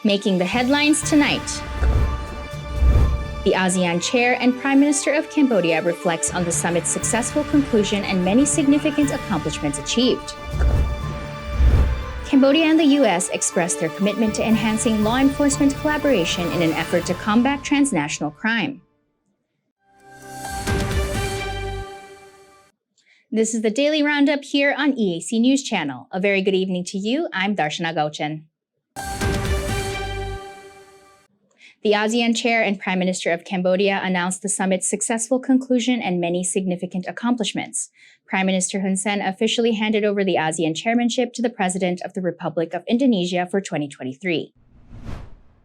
Making the headlines tonight. The ASEAN chair and Prime Minister of Cambodia reflects on the summit's successful conclusion and many significant accomplishments achieved. Cambodia and the U.S. expressed their commitment to enhancing law enforcement collaboration in an effort to combat transnational crime. This is the Daily Roundup here on EAC News Channel. A very good evening to you. I'm Darshana Gauchan. The ASEAN chair and Prime Minister of Cambodia announced the summit's successful conclusion and many significant accomplishments. Prime Minister Hun Sen officially handed over the ASEAN chairmanship to the President of the Republic of Indonesia for 2023.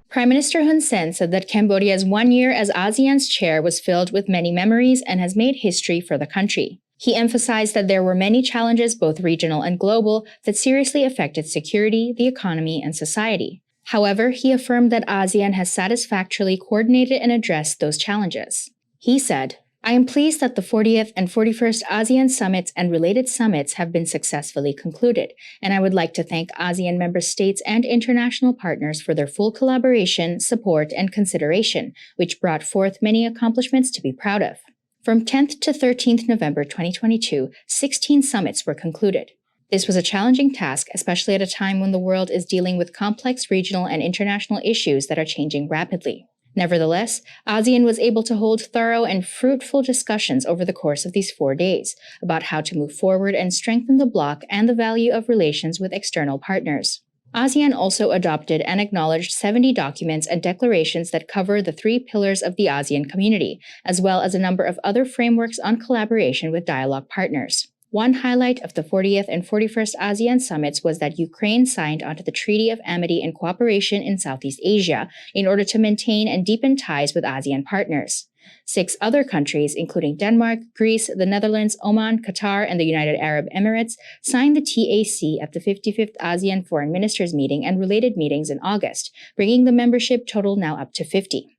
Prime Minister Hun Sen said that Cambodia's 1 year as ASEAN's chair was filled with many memories and has made history for the country. He emphasized that there were many challenges, both regional and global, that seriously affected security, the economy, and society. However, he affirmed that ASEAN has satisfactorily coordinated and addressed those challenges. He said, "I am pleased that the 40th and 41st ASEAN summits and related summits have been successfully concluded, and I would like to thank ASEAN member states and international partners for their full collaboration, support, and consideration, which brought forth many accomplishments to be proud of." From 10th to 13th November 2022, 16 summits were concluded. This was a challenging task, especially at a time when the world is dealing with complex regional and international issues that are changing rapidly. Nevertheless, ASEAN was able to hold thorough and fruitful discussions over the course of these 4 days about how to move forward and strengthen the bloc and the value of relations with external partners. ASEAN also adopted and acknowledged 70 documents and declarations that cover the 3 pillars of the ASEAN community, as well as a number of other frameworks on collaboration with dialogue partners. One highlight of the 40th and 41st ASEAN summits was that Ukraine signed onto the Treaty of Amity and Cooperation in Southeast Asia in order to maintain and deepen ties with ASEAN partners. 6 other countries, including Denmark, Greece, the Netherlands, Oman, Qatar, and the United Arab Emirates, signed the TAC at the 55th ASEAN Foreign Ministers meeting and related meetings in August, bringing the membership total now up to 50.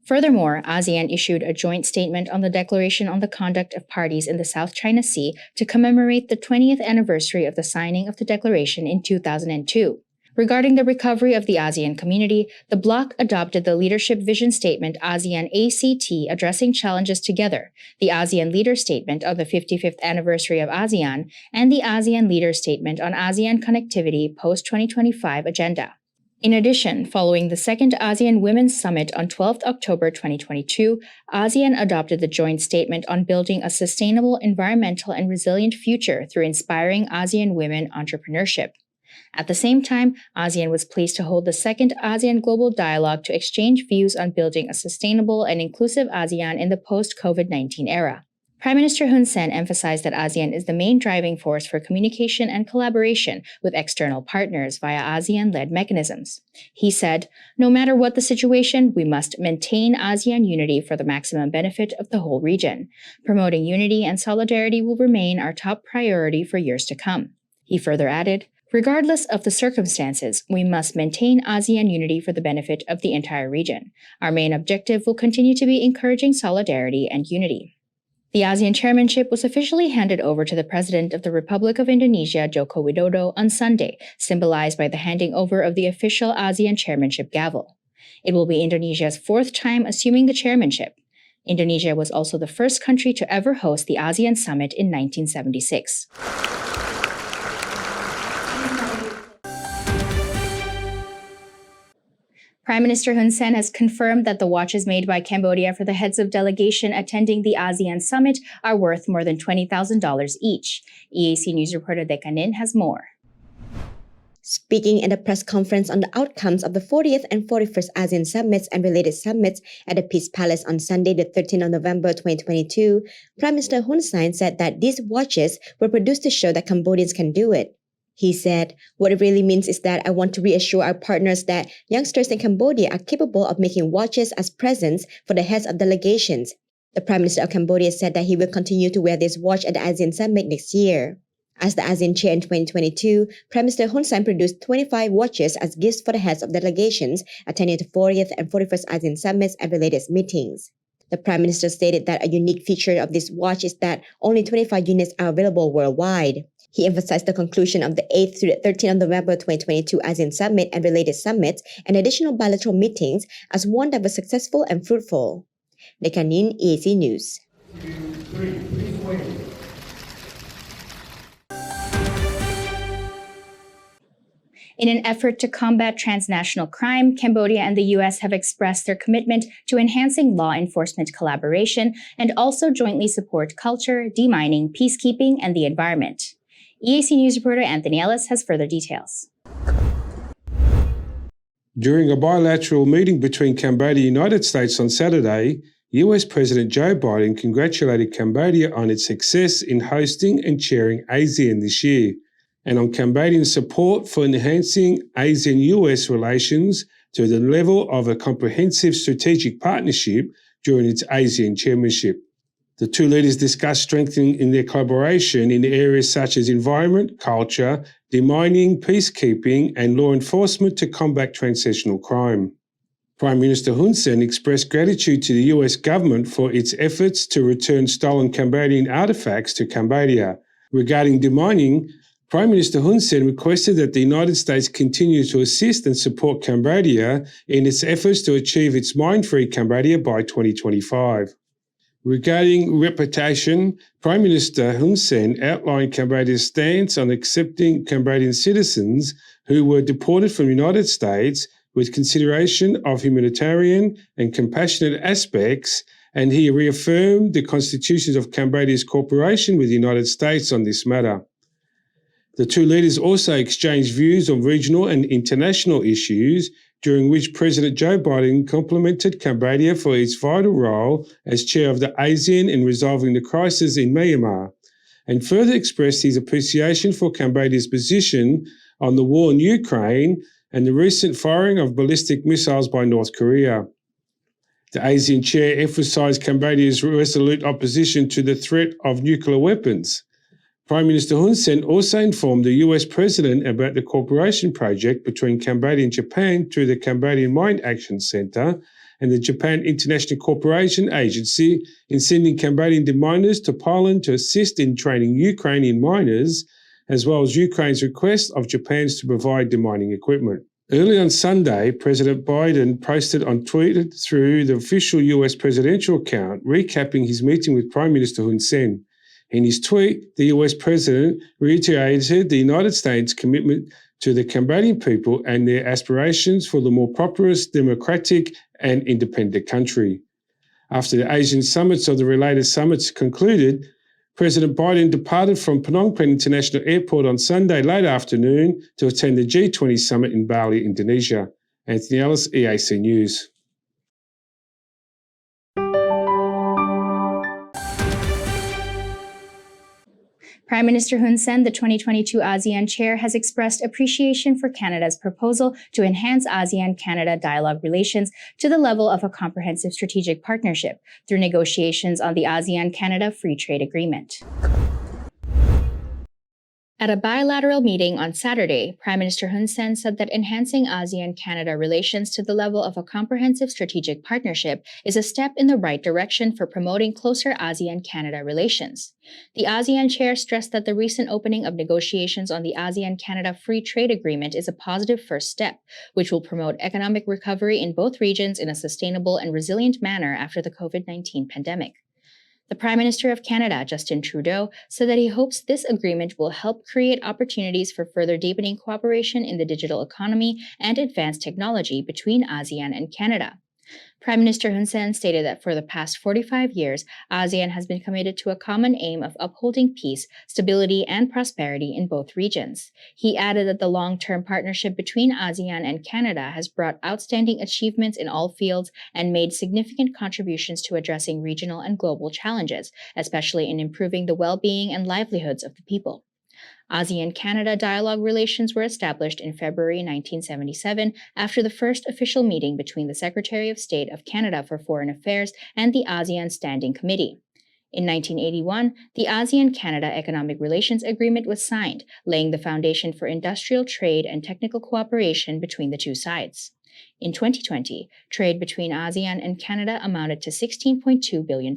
Furthermore, ASEAN issued a joint statement on the Declaration on the Conduct of Parties in the South China Sea to commemorate the 20th anniversary of the signing of the declaration in 2002. Regarding the recovery of the ASEAN community, the bloc adopted the Leadership Vision Statement ASEAN ACT Addressing Challenges Together, the ASEAN Leader Statement on the 55th anniversary of ASEAN, and the ASEAN Leader Statement on ASEAN Connectivity Post-2025 Agenda. In addition, following the second ASEAN Women's Summit on 12 October 2022, ASEAN adopted the joint statement on building a sustainable, environmental, and resilient future through inspiring ASEAN women entrepreneurship. At the same time, ASEAN was pleased to hold the second ASEAN Global Dialogue to exchange views on building a sustainable and inclusive ASEAN in the post-COVID-19 era. Prime Minister Hun Sen emphasized that ASEAN is the main driving force for communication and collaboration with external partners via ASEAN-led mechanisms. He said, "No matter what the situation, we must maintain ASEAN unity for the maximum benefit of the whole region. Promoting unity and solidarity will remain our top priority for years to come." He further added, "Regardless of the circumstances, we must maintain ASEAN unity for the benefit of the entire region. Our main objective will continue to be encouraging solidarity and unity." The ASEAN chairmanship was officially handed over to the President of the Republic of Indonesia, Joko Widodo, on Sunday, symbolized by the handing over of the official ASEAN chairmanship gavel. It will be Indonesia's 4th time assuming the chairmanship. Indonesia was also the first country to ever host the ASEAN summit in 1976. Prime Minister Hun Sen has confirmed that the watches made by Cambodia for the heads of delegation attending the ASEAN summit are worth more than $20,000 each. EAC News reporter Dekanin has more. Speaking at a press conference on the outcomes of the 40th and 41st ASEAN summits and related summits at the Peace Palace on Sunday, the 13th of November 2022, Prime Minister Hun Sen said that these watches were produced to show that Cambodians can do it. He said, "What it really means is that I want to reassure our partners that youngsters in Cambodia are capable of making watches as presents for the heads of delegations." The Prime Minister of Cambodia said that he will continue to wear this watch at the ASEAN Summit next year. As the ASEAN chair in 2022, Prime Minister Hun Sen produced 25 watches as gifts for the heads of delegations attending the 40th and 41st ASEAN Summits and related meetings. The Prime Minister stated that a unique feature of this watch is that only 25 units are available worldwide. He emphasized the conclusion of the 8th to the 13th of November 2022 ASEAN Summit and related summits and additional bilateral meetings as one that was successful and fruitful. Nekanin, EAC News. In an effort to combat transnational crime, Cambodia and the U.S. have expressed their commitment to enhancing law enforcement collaboration and also jointly support culture, demining, peacekeeping, and the environment. EAC News reporter Anthony Ellis has further details. During a bilateral meeting between Cambodia and the United States on Saturday, US President Joe Biden congratulated Cambodia on its success in hosting and chairing ASEAN this year, and on Cambodian support for enhancing ASEAN-US relations to the level of a comprehensive strategic partnership during its ASEAN chairmanship. The two leaders discussed strengthening in their collaboration in areas such as environment, culture, demining, peacekeeping, and law enforcement to combat transnational crime. Prime Minister Hun Sen expressed gratitude to the US government for its efforts to return stolen Cambodian artifacts to Cambodia. Regarding demining, Prime Minister Hun Sen requested that the United States continue to assist and support Cambodia in its efforts to achieve its mine-free Cambodia by 2025. Regarding repatriation, Prime Minister Hun Sen outlined Cambodia's stance on accepting Cambodian citizens who were deported from the United States with consideration of humanitarian and compassionate aspects, and he reaffirmed the constitutions of Cambodia's cooperation with the United States on this matter. The two leaders also exchanged views on regional and international issues, during which President Joe Biden complimented Cambodia for its vital role as chair of the ASEAN in resolving the crisis in Myanmar, and further expressed his appreciation for Cambodia's position on the war in Ukraine and the recent firing of ballistic missiles by North Korea. The ASEAN chair emphasized Cambodia's resolute opposition to the threat of nuclear weapons. Prime Minister Hun Sen also informed the US President about the cooperation project between Cambodia and Japan through the Cambodian Mine Action Center and the Japan International Cooperation Agency in sending Cambodian deminers to Poland to assist in training Ukrainian miners, as well as Ukraine's request of Japan to provide demining equipment. Early on Sunday, President Biden posted on Twitter through the official US presidential account, recapping his meeting with Prime Minister Hun Sen. In his tweet, the US President reiterated the United States' commitment to the Cambodian people and their aspirations for the more prosperous, democratic, and independent country. After the Asian summits of the related summits concluded, President Biden departed from Phnom Penh International Airport on Sunday late afternoon to attend the G20 summit in Bali, Indonesia. Anthony Ellis, EAC News. Prime Minister Hun Sen, the 2022 ASEAN chair, has expressed appreciation for Canada's proposal to enhance ASEAN-Canada dialogue relations to the level of a comprehensive strategic partnership through negotiations on the ASEAN-Canada Free Trade Agreement. At a bilateral meeting on Saturday, Prime Minister Hun Sen said that enhancing ASEAN-Canada relations to the level of a comprehensive strategic partnership is a step in the right direction for promoting closer ASEAN-Canada relations. The ASEAN chair stressed that the recent opening of negotiations on the ASEAN-Canada Free Trade Agreement is a positive first step, which will promote economic recovery in both regions in a sustainable and resilient manner after the COVID-19 pandemic. The Prime Minister of Canada, Justin Trudeau, said that he hopes this agreement will help create opportunities for further deepening cooperation in the digital economy and advanced technology between ASEAN and Canada. Prime Minister Hun Sen stated that for the past 45 years, ASEAN has been committed to a common aim of upholding peace, stability, and prosperity in both regions. He added that the long-term partnership between ASEAN and Canada has brought outstanding achievements in all fields and made significant contributions to addressing regional and global challenges, especially in improving the well-being and livelihoods of the people. ASEAN-Canada dialogue relations were established in February 1977 after the first official meeting between the Secretary of State of Canada for Foreign Affairs and the ASEAN Standing Committee. In 1981, the ASEAN-Canada Economic Relations Agreement was signed, laying the foundation for industrial trade and technical cooperation between the two sides. In 2020, trade between ASEAN and Canada amounted to $16.2 billion,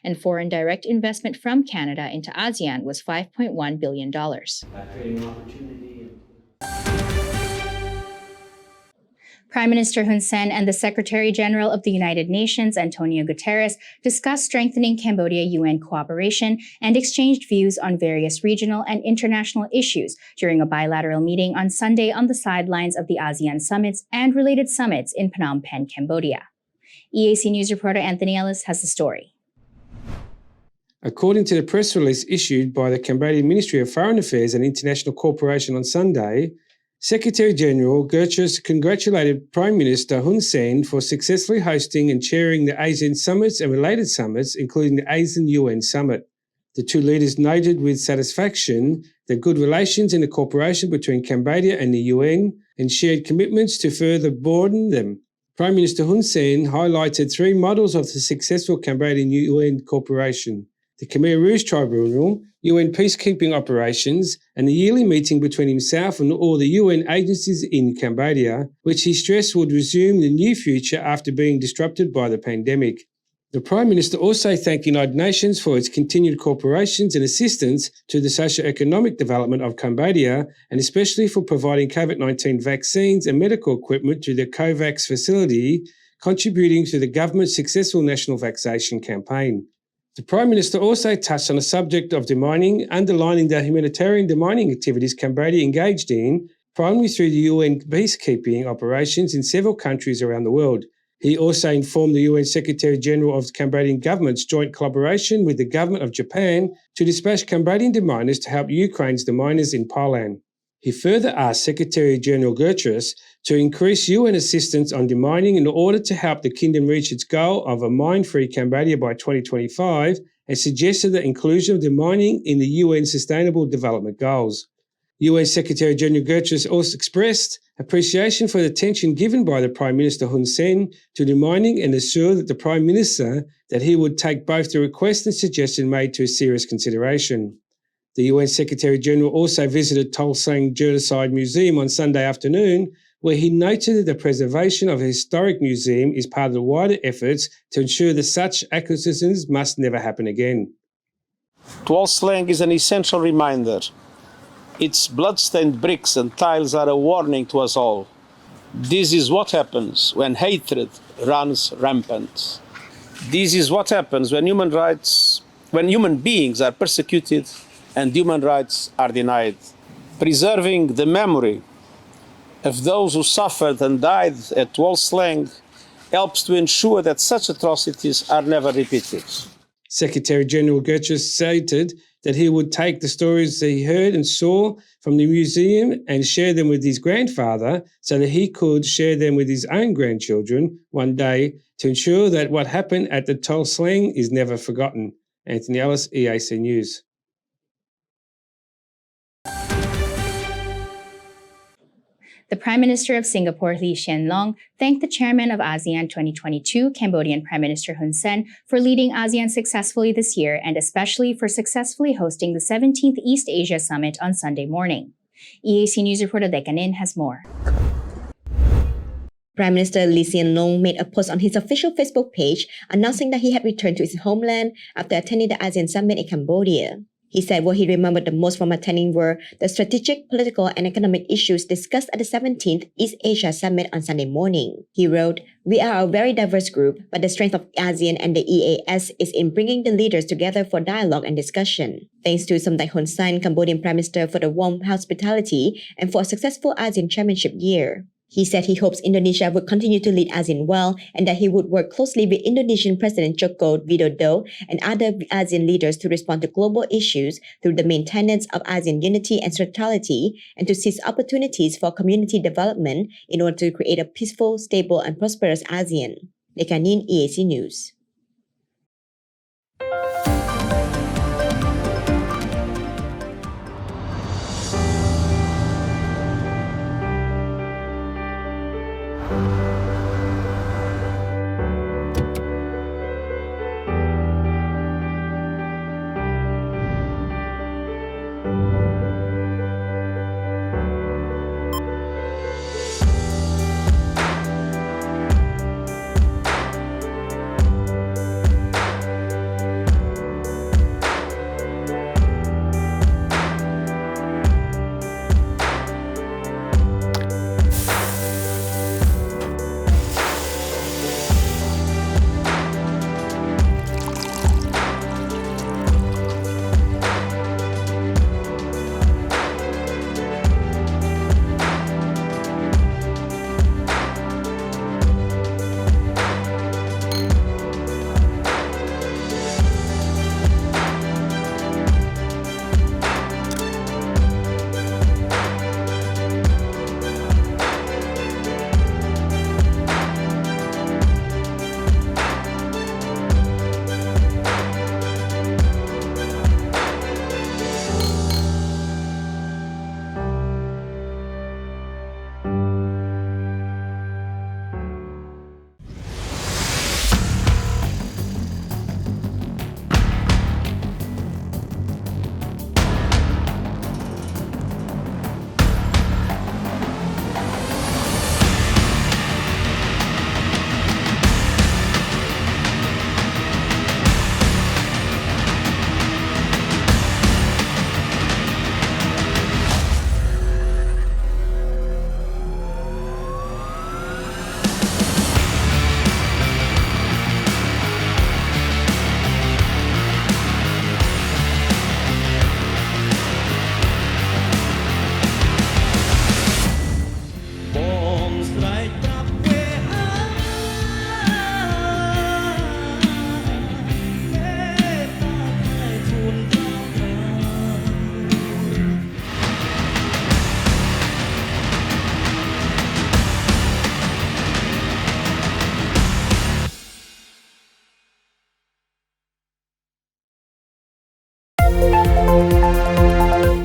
and foreign direct investment from Canada into ASEAN was $5.1 billion. Trading opportunity. Prime Minister Hun Sen and the Secretary General of the United Nations, Antonio Guterres, discussed strengthening Cambodia-UN cooperation and exchanged views on various regional and international issues during a bilateral meeting on Sunday on the sidelines of the ASEAN summits and related summits in Phnom Penh, Cambodia. EAC News reporter Anthony Ellis has the story. According to the press release issued by the Cambodian Ministry of Foreign Affairs and International Cooperation on Sunday, Secretary-General Guterres congratulated Prime Minister Hun Sen for successfully hosting and chairing the ASEAN summits and related summits, including the ASEAN-UN summit. The two leaders noted with satisfaction the good relations and the cooperation between Cambodia and the UN and shared commitments to further broaden them. Prime Minister Hun Sen highlighted three models of the successful Cambodian-UN cooperation: the Khmer Rouge Tribunal, UN peacekeeping operations, and the yearly meeting between himself and all the UN agencies in Cambodia, which he stressed would resume in the near future after being disrupted by the pandemic. The Prime Minister also thanked the United Nations for its continued cooperations and assistance to the socio-economic development of Cambodia, and especially for providing COVID-19 vaccines and medical equipment to the COVAX facility, contributing to the government's successful national vaccination campaign. The Prime Minister also touched on the subject of demining, underlining the humanitarian demining activities Cambodia engaged in, primarily through the UN peacekeeping operations in several countries around the world. He also informed the UN Secretary-General of the Cambodian government's joint collaboration with the government of Japan to dispatch Cambodian deminers to help Ukraine's deminers in Poland. He further asked Secretary-General Guterres to increase UN assistance on demining in order to help the kingdom reach its goal of a mine-free Cambodia by 2025, and suggested the inclusion of demining in the UN Sustainable Development Goals. UN Secretary-General Guterres also expressed appreciation for the attention given by the Prime Minister Hun Sen to demining and assured that the Prime Minister that he would take both the request and suggestion made to serious consideration. The UN Secretary-General also visited Tol Sang Genocide Museum on Sunday afternoon, where he noted that the preservation of a historic museum is part of the wider efforts to ensure that such acquisitions must never happen again. Tol Sang is an essential reminder. Its blood-stained bricks and tiles are a warning to us all. This is what happens when hatred runs rampant. This is what happens when human beings are persecuted and human rights are denied. Preserving the memory of those who suffered and died at Tol Sang helps to ensure that such atrocities are never repeated. Secretary-General Guterres stated that he would take the stories that he heard and saw from the museum and share them with his grandfather so that he could share them with his own grandchildren one day to ensure that what happened at the Tol Sang is never forgotten. Anthony Ellis, EAC News. The Prime Minister of Singapore, Lee Hsien Loong, thanked the chairman of ASEAN 2022, Cambodian Prime Minister Hun Sen, for leading ASEAN successfully this year and especially for successfully hosting the 17th East Asia Summit on Sunday morning. EAC News reporter Dekanin has more. Prime Minister Lee Hsien Loong made a post on his official Facebook page announcing that he had returned to his homeland after attending the ASEAN Summit in Cambodia. He said what he remembered the most from attending were the strategic, political, and economic issues discussed at the 17th East Asia Summit on Sunday morning. He wrote, "We are a very diverse group, but the strength of ASEAN and the EAS is in bringing the leaders together for dialogue and discussion. Thanks to Somdai Hun Sen, Cambodian Prime Minister, for the warm hospitality and for a successful ASEAN chairmanship year." He said he hopes Indonesia would continue to lead ASEAN well and that he would work closely with Indonesian President Joko Widodo and other ASEAN leaders to respond to global issues through the main tenets of ASEAN unity and centrality and to seize opportunities for community development in order to create a peaceful, stable, and prosperous ASEAN. Lekanin, EAC News.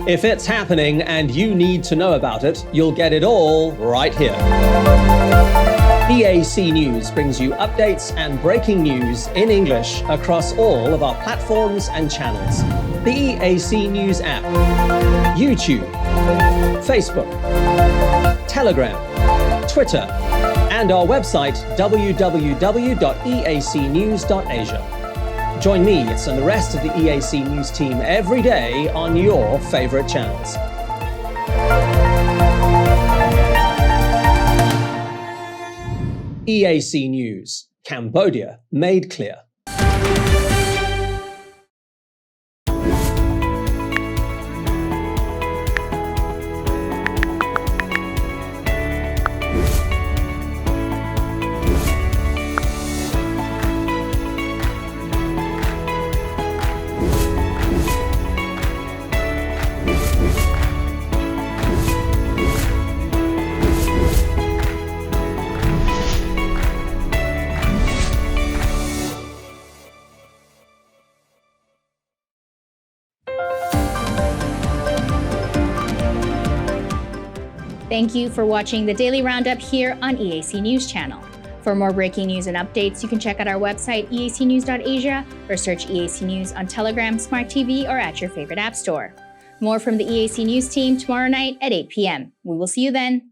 If it's happening and you need to know about it, you'll get it all right here. EAC News brings you updates and breaking news in English across all of our platforms and channels. The EAC News app, YouTube, Facebook, Telegram, Twitter, and our website www.eacnews.asia. Join me and the rest of the EAC News team every day on your favorite channels. EAC News, Cambodia made clear. Thank you for watching the Daily Roundup here on EAC News Channel. For more breaking news and updates, you can check out our website, eacnews.asia, or search EAC News on Telegram, Smart TV, or at your favorite app store. More from the EAC News team tomorrow night at 8 p.m. We will see you then.